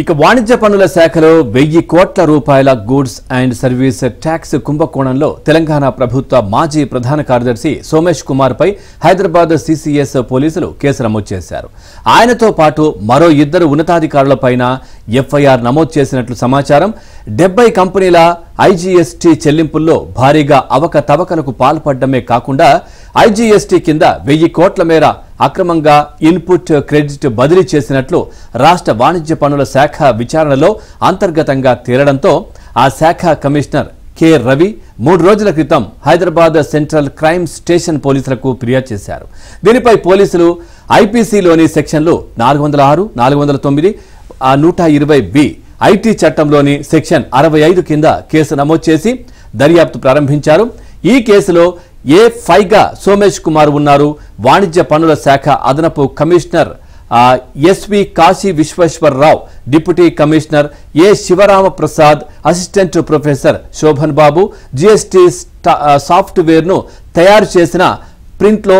ఇక వాణిజ్య పన్నుల శాఖలో 1000 కోట్ల రూపాయల గూడ్స్ అండ్ సర్వీస్ ట్యాక్స్ కుంభకోణంలో తెలంగాణ ప్రభుత్వ మాజీ ప్రధాన కార్యదర్శి సోమేష్ కుమార్ పై హైదరాబాద్ సిసిఎస్ పోలీసులు కేసు నమోదు చేశారు. ఆయనతో పాటు మరో 2 ఉన్నతాధికారులపైన ఎఫ్ఐఆర్ నమోదు చేసినట్లు సమాచారం. 70 కంపెనీల ఐజీఎస్టీ చెల్లింపుల్లో భారీగా అవకతవకలకు పాల్పడమే కాకుండా ఐజీఎస్టీ కింద 1000 కోట్ల మేర అక్రమంగా ఇన్పుట్ క్రెడిట్ బదిలీ చేసినట్లు రాష్ట్ర వాణిజ్య పన్నుల శాఖ విచారణలో అంతర్గతంగా తేలడంతో ఆ శాఖ కమిషనర్ కె రవి 3 రోజుల క్రితం హైదరాబాద్ సెంట్రల్ క్రైమ్ స్టేషన్ పోలీసులకు ఫిర్యాదు చేశారు. దీనిపై పోలీసులు ఐపీసీలోని సెక్షన్లు 406, 409, 120B, ఐటీ చట్టంలోని సెక్షన్ 65 కింద కేసు నమోదు చేసి దర్యాప్తు ప్రారంభించారు. ఈ కేసులో A5గా సోమేష్ కుమార్ ఉన్నారు. వాణిజ్య పన్నుల శాఖ అదనపు commissioner SV Kashi Visweswararao, deputy commissioner A Sivarama Prasad, assistant professor Sobhan Babu GST సాఫ్ట్వేర్ను తయారు చేసిన ప్రింట్లో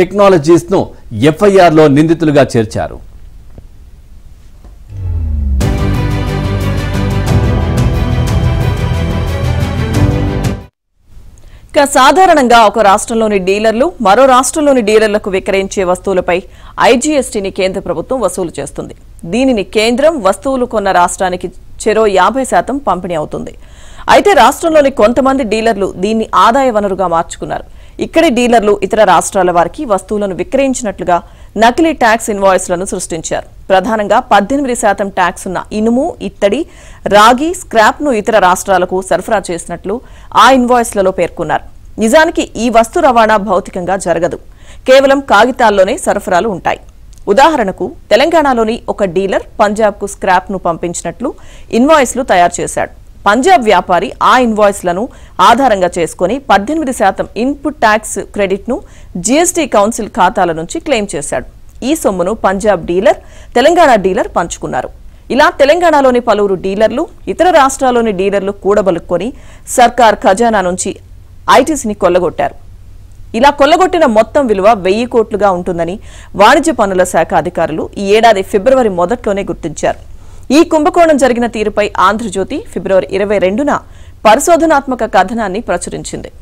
టెక్నాలజీస్ను ఎఫ్ఐఆర్లో నిందితులుగా చేర్చారు. సాధారణంగా ఒక రాష్ట్రంలోని డీలర్లు మరో రాష్ట్రంలోని డీలర్లకు విక్రయించే వస్తువులపై ఐజీఎస్టీని కేంద్ర ప్రభుత్వం వసూలు చేస్తుంది. దీనిని కేంద్రం వస్తువులు కొన్న రాష్ట్రానికి చెరో 50% పంపిణీ అవుతుంది. అయితే రాష్ట్రంలోని కొంతమంది డీలర్లు దీన్ని ఆదాయ వనరుగా మార్చుకున్నారు. ఇక్కడి డీలర్లు ఇతర రాష్ట్రాల వారికి వస్తువులను విక్రయించినట్లుగా నకిలీ ట్యాక్స్ ఇన్వాయిస్లను సృష్టించారు. ప్రధానంగా 18% ట్యాక్స్ ఉన్న ఇనుము, ఇత్తడి, రాగి, స్క్రాప్ను ఇతర రాష్ట్రాలకు సరఫరా చేసినట్లు ఆ ఇన్వాయిస్లలో పేర్కొన్నారు. నిజానికి ఈ వస్తు రవాణా భౌతికంగా జరగదు. కేవలం కాగితాల్లోనే సరఫరాలు ఉంటాయి. ఉదాహరణకు తెలంగాణలోని ఒక డీలర్ పంజాబ్కు స్క్రాప్ను పంపించినట్లు ఇన్వాయిస్లు తయారు చేశాడు. పంజాబ్ వ్యాపారి ఆ ఇన్వాయిస్లను ఆధారంగా చేసుకుని 18% ఇన్పుట్ ట్యాక్స్ క్రెడిట్ను జీఎస్టీ కౌన్సిల్ ఖాతాల నుంచి క్లెయిమ్ చేశాడు. ఈ సొమ్మును పంజాబ్ డీలర్, తెలంగాణ డీలర్ పంచుకున్నారు. ఇలా తెలంగాణలోని పలువురు డీలర్లు ఇతర రాష్ట్రాల్లోని డీలర్లు కూడబలుక్కొని సర్కార్ ఖజానా నుంచి ఐటీసీని కొల్లగొట్టారు. ఇలా కొల్లగొట్టిన మొత్తం విలువ 1000 కోట్లుగా ఉంటుందని వాణిజ్య పన్నుల శాఖ అధికారులు ఈ ఏడాది ఫిబ్రవరి మొదట్లోనే గుర్తించారు. ఈ కుంభకోణం జరిగిన తీరుపై ఆంధ్రజ్యోతి ఫిబ్రవరి 22న పరిశోధనాత్మక కథనాన్ని ప్రచురించింది.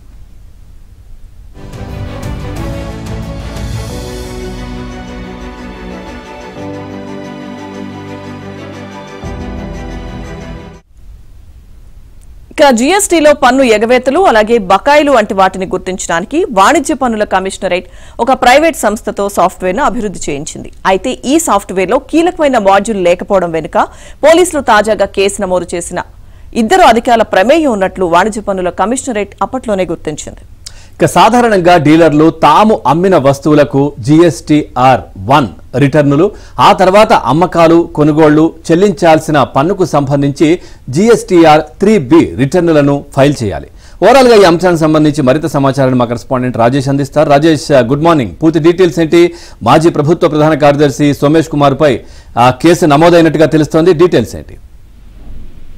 ఇక జీఎస్టీలో పన్ను ఎగవేతలు అలాగే బకాయిలు వంటి వాటిని గుర్తించడానికి వాణిజ్య పన్నుల కమిషనరేట్ ఒక ప్రైవేట్ సంస్థతో సాఫ్ట్వేర్ను అభివృద్ధి చేయించింది. అయితే ఈ సాఫ్ట్వేర్లో కీలకమైన మాడ్యూల్ లేకపోవడం వెనుక పోలీసులు తాజాగా కేసు నమోదు చేసిన 2 అధికారుల ప్రమేయం ఉన్నట్లు వాణిజ్య పన్నుల కమిషనరేట్ అప్పట్లోనే గుర్తించింది. ఇక సాధారణంగా డీలర్లు తాము అమ్మిన వస్తువులకు GSTR-1 రిటర్నులు, ఆ తర్వాత అమ్మకాలు, కొనుగోళ్లు చెల్లించాల్సిన పన్నుకు సంబంధించి GSTR-3B రిటర్నులను ఫైల్ చేయాలి. ఓవరాల్ గా ఈ అంశానికి సంబంధించి మరింత సమాచారాన్ని మా కరెస్పాండెంట్ రాజేష్ అందిస్తారు. Rajesh, good morning. పూర్తి డీటెయిల్స్ ఏంటి? మాజీ ప్రభుత్వ ప్రధాన కార్యదర్శి సోమేష్ కుమార్ పై కేసు నమోదైనట్టుగా తెలుస్తోంది. డీటెయిల్స్ ఏంటి?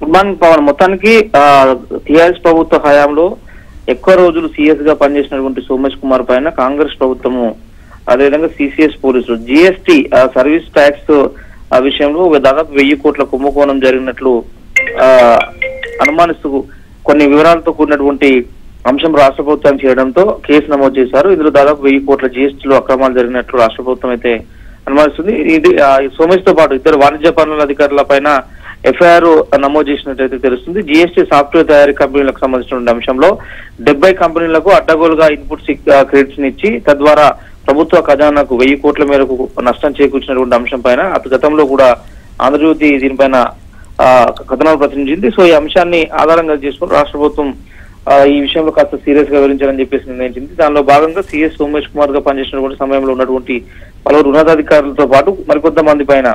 Good morning Pavan. మొత్తానికి టీఆర్ఎస్ ప్రభుత్వ హయాంలో ఎక్కువ రోజులు సీఎస్ గా పనిచేసినటువంటి సోమేష్ కుమార్ పైన కాంగ్రెస్ ప్రభుత్వము అదేవిధంగా సిసిఎస్ పోలీసులు జీఎస్టీ సర్వీస్ ట్యాక్స్ విషయంలో దాదాపు 1000 కోట్ల కుంభకోణం జరిగినట్లు అనుమానిస్తూ కొన్ని వివరాలతో కూడినటువంటి అంశం రాష్ట్ర ప్రభుత్వం చేయడంతో కేసు నమోదు చేశారు. ఇందులో దాదాపు 1000 కోట్ల జీఎస్టీలో అక్రమాలు జరిగినట్లు రాష్ట్ర ప్రభుత్వం అయితే అనుమానిస్తుంది. ఇది సోమేష్ తో పాటు 2 వాణిజ్య పన్నుల అధికారుల పైన ఎఫ్ఐఆర్ నమోదు చేసినట్టయితే తెలుస్తుంది. జీఎస్టీ సాఫ్ట్వేర్ తయారీ కంపెనీలకు సంబంధించిన అంశంలో 70 కంపెనీలకు అడ్డగోలుగా ఇన్పుట్ క్రెడిట్స్ ఇచ్చి తద్వారా ప్రభుత్వ ఖజానాకు 1000 కోట్ల మేరకు నష్టం చేకూర్చినటువంటి అంశం పైన గతంలో కూడా ఆంధ్రజ్యోతి దీనిపైన కథనాలు ప్రచురించింది. సో ఈ అంశాన్ని ఆధారంగా చేసుకుని రాష్ట్ర ప్రభుత్వం ఈ విషయంలో కాస్త సీరియస్ గా వివరించాలని చెప్పేసి నిర్ణయించింది. దానిలో భాగంగా సీఎస్ సోమేష్ కుమార్ గా పనిచేసినటువంటి సమయంలో ఉన్నటువంటి పలువురు ఉన్నతాధికారులతో పాటు మరికొంతమంది పైన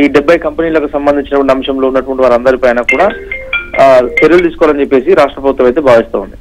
ఈ 70 కంపెనీలకు సంబంధించినటువంటి అంశంలో ఉన్నటువంటి వారందరి పైన కూడా చర్యలు తీసుకోవాలని చెప్పేసి రాష్ట్ర ప్రభుత్వం అయితే భావిస్తూ ఉంది.